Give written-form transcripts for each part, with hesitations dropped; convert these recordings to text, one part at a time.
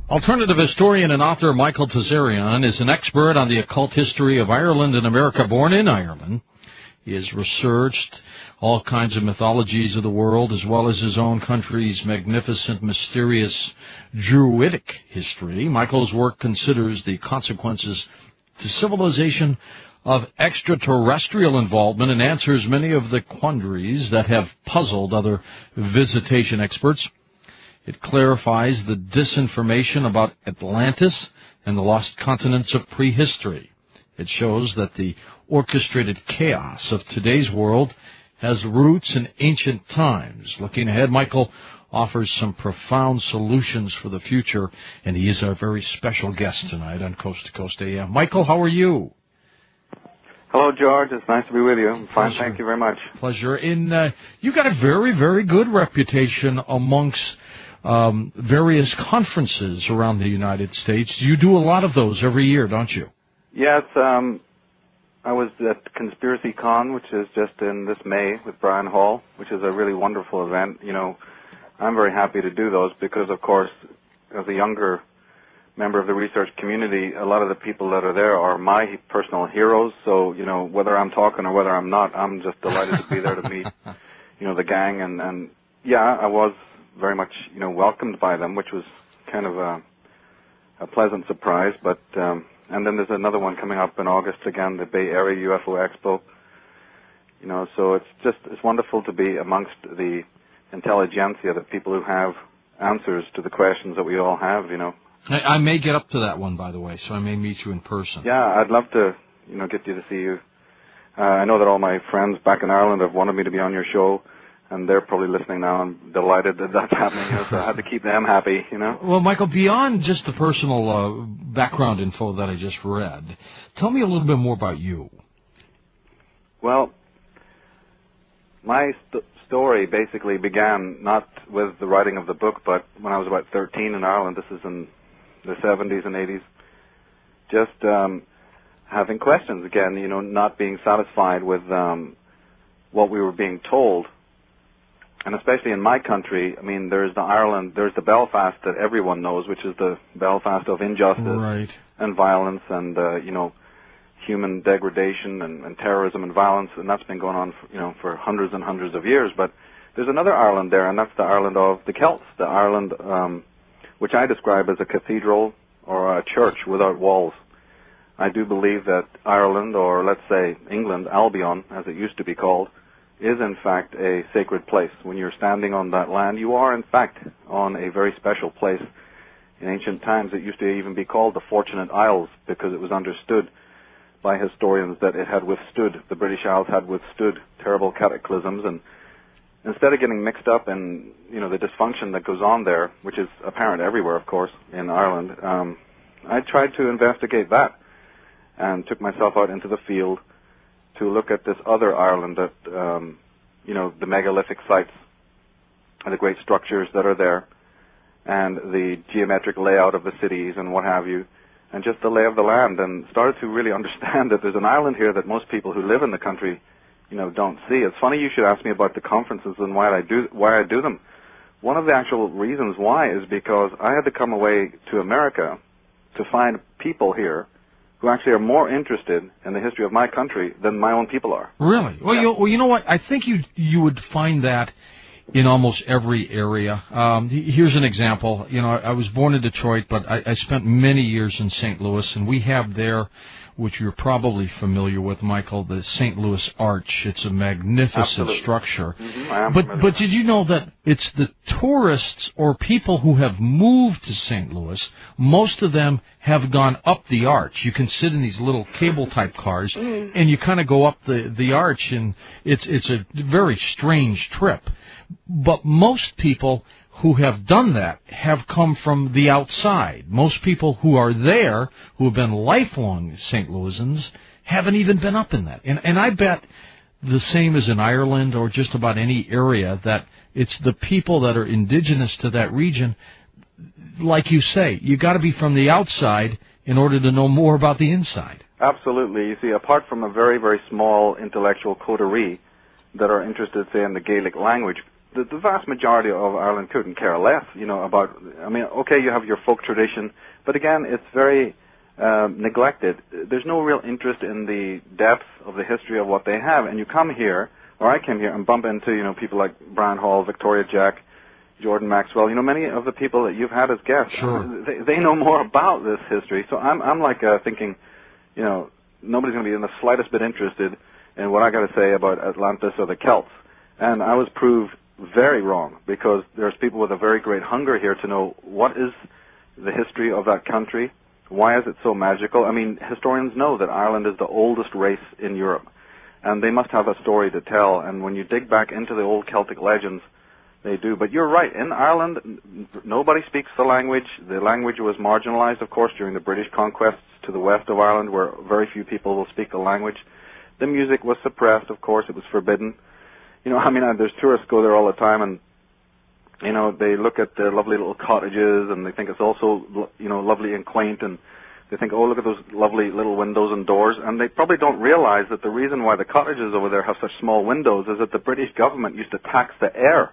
Alternative historian and author Michael Tsarion is an expert on the occult history of Ireland and America. Born in Ireland, he has researched all kinds of mythologies of the world, as well as his own country's magnificent, mysterious, Druidic history. Michael's work considers the consequences to civilization of extraterrestrial involvement and answers many of the quandaries that have puzzled other visitation experts. It clarifies the disinformation about Atlantis and the lost continents of prehistory. It shows that the orchestrated chaos of today's world has roots in ancient times. Looking ahead, Michael offers some profound solutions for the future, and he is our very special guest tonight on Coast to Coast AM. Michael, how are you? Hello, George. It's nice to be with you. I'm fine. Pleasure. Thank you very much. Pleasure. You got a very, very good reputation amongst various conferences around the United States. You do a lot of those every year, don't you? Yes, I was at Conspiracy Con, which is just in this May with Brian Hall, which is a really wonderful event. You know, I'm very happy to do those because, of course, as a younger member of the research community, a lot of the people that are there are my personal heroes. So, you know, whether I'm talking or whether I'm not, I'm just delighted to be there to meet, you know, the gang. And yeah, I was very much, you know, welcomed by them, which was kind of a pleasant surprise. But and then there's another one coming up in August again, the Bay Area UFO Expo. You know, so it's wonderful to be amongst the intelligentsia, the people who have answers to the questions that we all have. You know. I may get up to that one, by the way, so I may meet you in person. Yeah, I'd love to, you know, get you to see you. I know that all my friends back in Ireland have wanted me to be on your show, and they're probably listening now. I'm delighted that that's happening, you know, so I had to keep them happy, you know. Well, Michael, beyond just the personal background info that I just read, tell me a little bit more about you. Well, my story basically began not with the writing of the book, but when I was about 13 in Ireland. This is in the 70s and 80s, just having questions again, you know, not being satisfied with what we were being told. And especially in my country, I mean, there's the Belfast that everyone knows, which is the Belfast of injustice and violence and, you know, human degradation and terrorism and violence, and that's been going on, for hundreds and hundreds of years. But there's another Ireland there, and that's the Ireland of the Celts, the Ireland which I describe as a cathedral or a church without walls. I do believe that Ireland, or let's say England, Albion, as it used to be called, is in fact a sacred place. When you're standing on that land, you are in fact on a very special place. In ancient times, it used to even be called the Fortunate Isles because it was understood by historians that it had withstood, the British Isles had withstood terrible cataclysms, and instead of getting mixed up in, you know, the dysfunction that goes on there, which is apparent everywhere, of course, in Ireland, I tried to investigate that and took myself out into the field to look at this other Ireland that, you know, the megalithic sites and the great structures that are there and the geometric layout of the cities and what have you, and just the lay of the land, and started to really understand that there's an island here that most people who live in the country, you know, don't see. It's funny you should ask me about the conferences and why I do them. One of the actual reasons why is because I had to come away to America to find people here who actually are more interested in the history of my country than my own people are. Really? Well, yeah. You know what? I think you would find that in almost every area. Here's an example. You know, I was born in Detroit, but I spent many years in St. Louis, and we have there, which you're probably familiar with, Michael, the St. Louis Arch. It's a magnificent structure. Mm-hmm. But did you know that it's the tourists or people who have moved to St. Louis, most of them have gone up the arch. You can sit in these little cable-type cars, and you kind of go up the arch, and it's a very strange trip. But most people who have done that have come from the outside. Most people who are there, who have been lifelong St. Louisans, haven't even been up in that. And I bet the same as in Ireland or just about any area, that it's the people that are indigenous to that region. Like you say, you got to be from the outside in order to know more about the inside. Absolutely. You see, apart from a very, very small intellectual coterie that are interested, say, in the Gaelic language, the vast majority of Ireland couldn't care less, about, I mean, okay, you have your folk tradition, but again, it's very neglected. There's no real interest in the depth of the history of what they have, and you come here, or I came here, and bump into, people like Brian Hall, Victoria Jack, Jordan Maxwell, many of the people that you've had as guests. Sure. They know more about this history, so I'm like thinking, nobody's going to be in the slightest bit interested in what I got to say about Atlantis or the Celts. And I was proved very wrong, because there's people with a very great hunger here to know what is the history of that country, why is it so magical. I mean, historians know that Ireland is the oldest race in Europe, and they must have a story to tell. And when you dig back into the old Celtic legends, they do. But you're right, in Ireland, nobody speaks the language. The language was marginalized, of course, during the British conquests to the west of Ireland, where very few people will speak the language. The music was suppressed, of course, it was forbidden. There's tourists go there all the time, and, they look at the lovely little cottages, and they think it's also, lovely and quaint, and they think, oh, look at those lovely little windows and doors, and they probably don't realize that the reason why the cottages over there have such small windows is that the British government used to tax the air,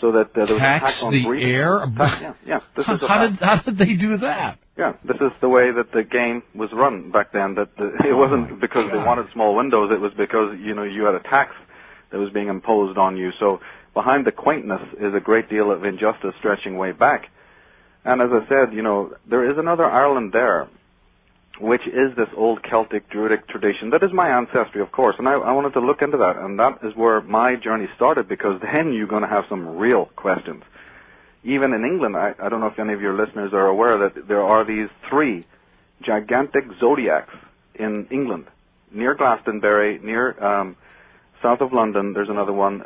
so that there was a tax on breathing. Air? Yeah. How did they do that? Yeah, this is the way that the game was run back then. It wasn't because they wanted small windows, it was because, you had a tax that was being imposed on you. So behind the quaintness is a great deal of injustice stretching way back. And as I said, there is another Ireland there, which is this old Celtic Druidic tradition. That is my ancestry, of course, and I wanted to look into that, and that is where my journey started, because then you're going to have some real questions. Even in England, I don't know if any of your listeners are aware that there are these 3 gigantic zodiacs in England, near Glastonbury, near south of London. There's another one.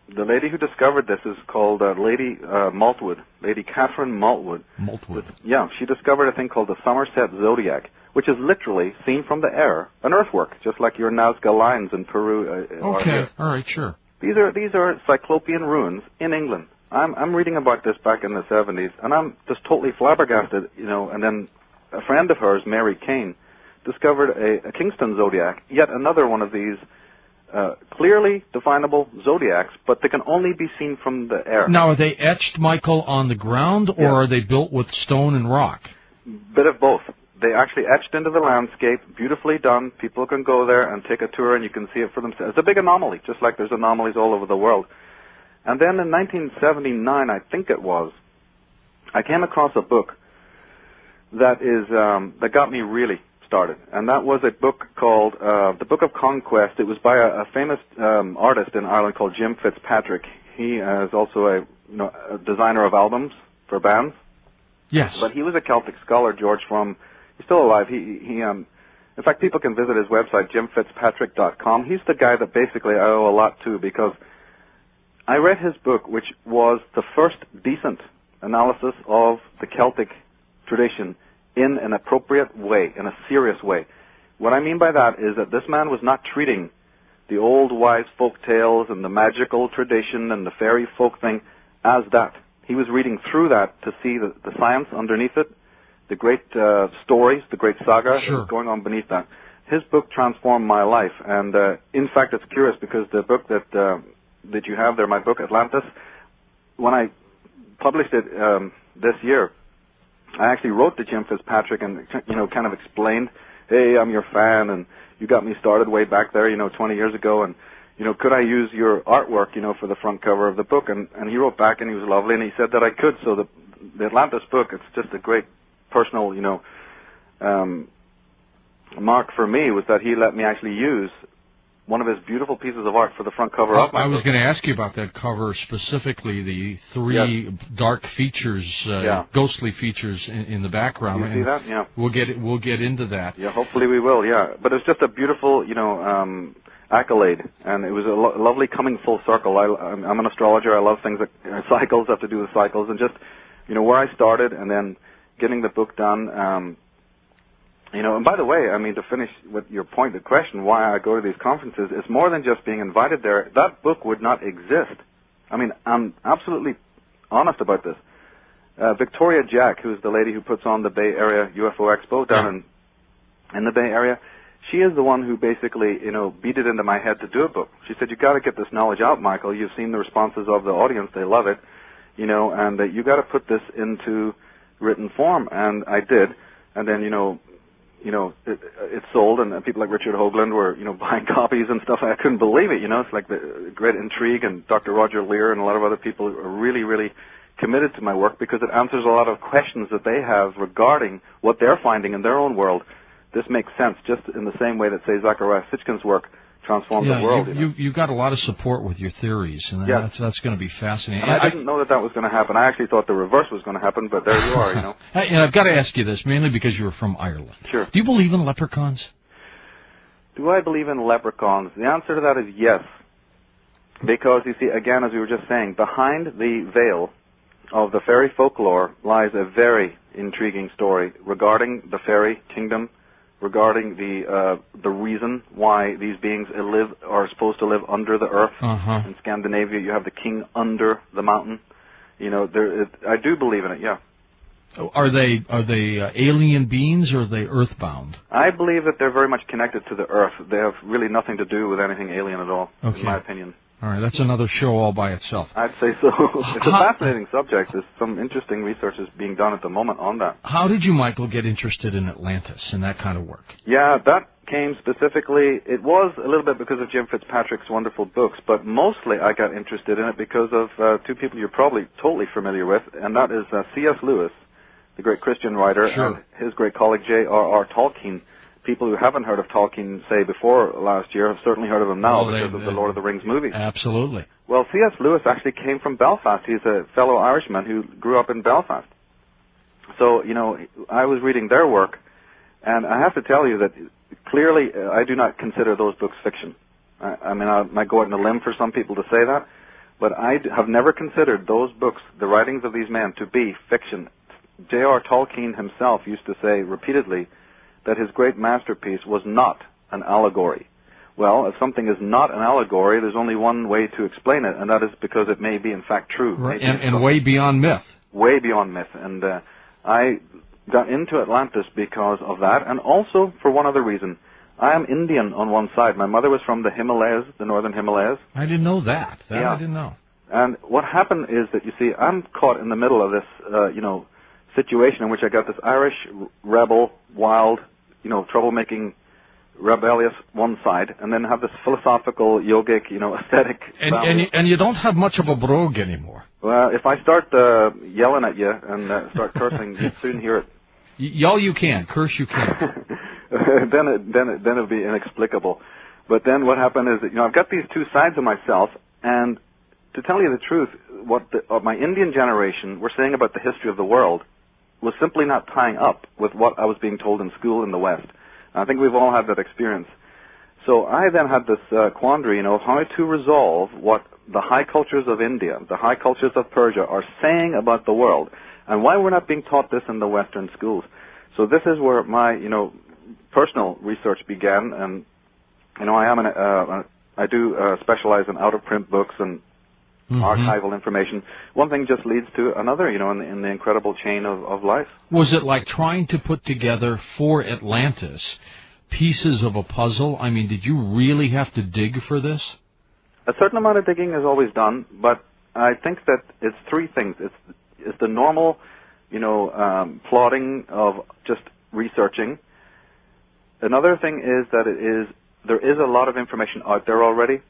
The lady who discovered this is called Lady Maltwood, Lady Catherine Maltwood. Maltwood. Yeah, she discovered a thing called the Somerset Zodiac, which is literally, seen from the air, an earthwork, just like your Nazca lines in Peru. Okay, all right, sure. These are Cyclopean ruins in England. I'm reading about this back in the 70s, and I'm just totally flabbergasted, and then a friend of hers, Mary Kane, discovered a Kingston Zodiac, yet another one of these clearly definable zodiacs, but they can only be seen from the air. Now, are they etched, Michael, on the ground, or are they built with stone and rock? Bit of both. They actually etched into the landscape, beautifully done. People can go there and take a tour, and you can see it for themselves. It's a big anomaly, just like there's anomalies all over the world. And then in 1979, I think it was, I came across a book that got me really started, and that was a book called The Book of Conquest. It was by a famous artist in Ireland called Jim Fitzpatrick. He is also a designer of albums for bands. Yes. But he was a Celtic scholar, George, he's still alive. In fact, people can visit his website, jimfitzpatrick.com. He's the guy that basically I owe a lot to, because I read his book, which was the first decent analysis of the Celtic tradition in an appropriate way, in a serious way. What I mean by that is that this man was not treating the old wise folk tales and the magical tradition and the fairy folk thing as that. He was reading through that to see the science underneath it, the great stories, the great saga that was going on beneath that. His book transformed my life, and in fact, it's curious because the book that you have there, my book Atlantis, when I published it this year, I actually wrote to Jim Fitzpatrick and kind of explained, hey, I'm your fan, and you got me started way back there, 20 years ago, and could I use your artwork, for the front cover of the book? And he wrote back, and he was lovely, and he said that I could. So the Atlantis book, it's just a great personal, mark for me, was that he let me actually use one of his beautiful pieces of art for the front cover of my book. I was going to ask you about that cover specifically, the 3 dark features, ghostly features in the background. You see that? Yeah. We'll get into that. Yeah, hopefully we will. Yeah, but it's just a beautiful, accolade, and it was a lovely coming full circle. I'm an astrologer. I love things that cycles, have to do with cycles, and just where I started, and then getting the book done. And by the way, to finish with your point, the question why I go to these conferences, it's more than just being invited there. That book would not exist. I'm absolutely honest about this. Victoria Jack, who's the lady who puts on the Bay Area UFO Expo down in the Bay Area, she is the one who basically, beat it into my head to do a book. She said, "You got to get this knowledge out, Michael. You've seen the responses of the audience; they love it, and you got to put this into written form." And I did, and then it sold, and people like Richard Hoagland were buying copies and stuff. I couldn't believe it. It's like the great intrigue, and Dr. Roger Lear and a lot of other people are really, really committed to my work because it answers a lot of questions that they have regarding what they're finding in their own world. This makes sense, just in the same way that, say, Zecharia Sitchin's work transformed the world. You got a lot of support with your theories, and that's going to be fascinating. And I didn't know that was going to happen. I actually thought the reverse was going to happen, but there you are, And I've got to ask you this, mainly because you're from Ireland. Sure. Do you believe in leprechauns? Do I believe in leprechauns? The answer to that is yes. Because, you see, again, as we were just saying, behind the veil of the fairy folklore lies a very intriguing story regarding the fairy kingdom, regarding the reason why these beings are supposed to live under the earth. In Scandinavia, you have the king under the mountain. I do believe in it. Yeah. Are they alien beings, or are they earthbound? I believe that they're very much connected to the earth. They have really nothing to do with anything alien at all, in my opinion. All right, that's another show all by itself. I'd say so. It's a fascinating subject. There's some interesting research is being done at the moment on that. How did you, Michael, get interested in Atlantis and that kind of work? Yeah, that came specifically, it was a little bit because of Jim Fitzpatrick's wonderful books, but mostly I got interested in it because of two people you're probably totally familiar with, and that is C.S. Lewis, the great Christian writer, and his great colleague J.R.R. Tolkien. People who haven't heard of Tolkien, say, before last year have certainly heard of him now because of the Lord of the Rings movies. Absolutely. Well, C.S. Lewis actually came from Belfast. He's a fellow Irishman who grew up in Belfast. So, I was reading their work, and I have to tell you that clearly I do not consider those books fiction. I might go out on a limb for some people to say that, but I have never considered those books, the writings of these men, to be fiction. J.R. Tolkien himself used to say repeatedly that his great masterpiece was not an allegory. Well, if something is not an allegory, there's only one way to explain it, and that is because it may be, in fact, true. Right. And way beyond myth. Way beyond myth. And I got into Atlantis because of that, and also for one other reason. I am Indian on one side. My mother was from the Himalayas, the northern Himalayas. I didn't know that. I didn't know. And what happened is that, you see, I'm caught in the middle of this, situation in which I got this Irish rebel, wild, troublemaking, rebellious one side, and then have this philosophical, yogic, aesthetic. And you don't have much of a brogue anymore. Well, if I start yelling at you and start cursing, you'll soon hear it. Yell you can, curse you can. then it'll be inexplicable. But then what happened is that, I've got these two sides of myself, and to tell you the truth, what my Indian generation were saying about the history of the world was simply not tying up with what I was being told in school in the West. I think we've all had that experience. So I then had this quandary, how to resolve what the high cultures of India, the high cultures of Persia are saying about the world, and why we're not being taught this in the Western schools. So this is where my, personal research began, and, I do specialize in out-of-print books and archival information. One thing just leads to another, in the incredible chain of life. Was it like trying to put together for Atlantis pieces of a puzzle? I mean, did you really have to dig for this? A certain amount of digging is always done, but I think that it's three things. It's the normal, plodding of just researching. Another thing is that there is a lot of information out there already.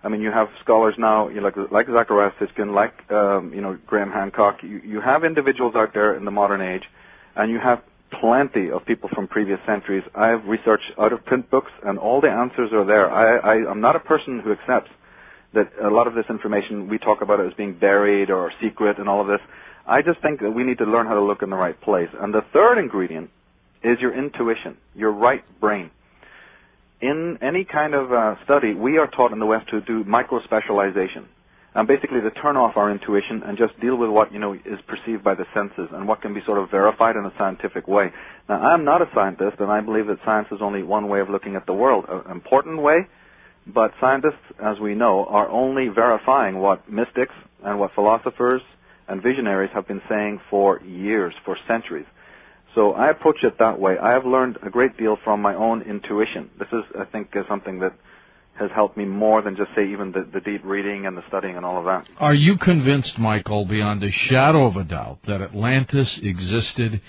I mean, you have scholars now, like Zecharia Sitchin, like Graham Hancock. You have individuals out there in the modern age, and you have plenty of people from previous centuries. I have researched out-of-print books, and all the answers are there. I'm not a person who accepts that a lot of this information, we talk about it as being buried or secret and all of this. I just think that we need to learn how to look in the right place. And the third ingredient is your intuition, your right brain. In any kind of study, we are taught in the West to do micro-specialization, and basically to turn off our intuition and just deal with what, is perceived by the senses and what can be sort of verified in a scientific way. Now, I'm not a scientist, and I believe that science is only one way of looking at the world, an important way, but scientists, as we know, are only verifying what mystics and what philosophers and visionaries have been saying for years, for centuries. So I approach it that way. I have learned a great deal from my own intuition. This is, I think, something that has helped me more than just, say, even the deep reading and the studying and all of that. Are you convinced, Michael, beyond a shadow of a doubt, that Atlantis existed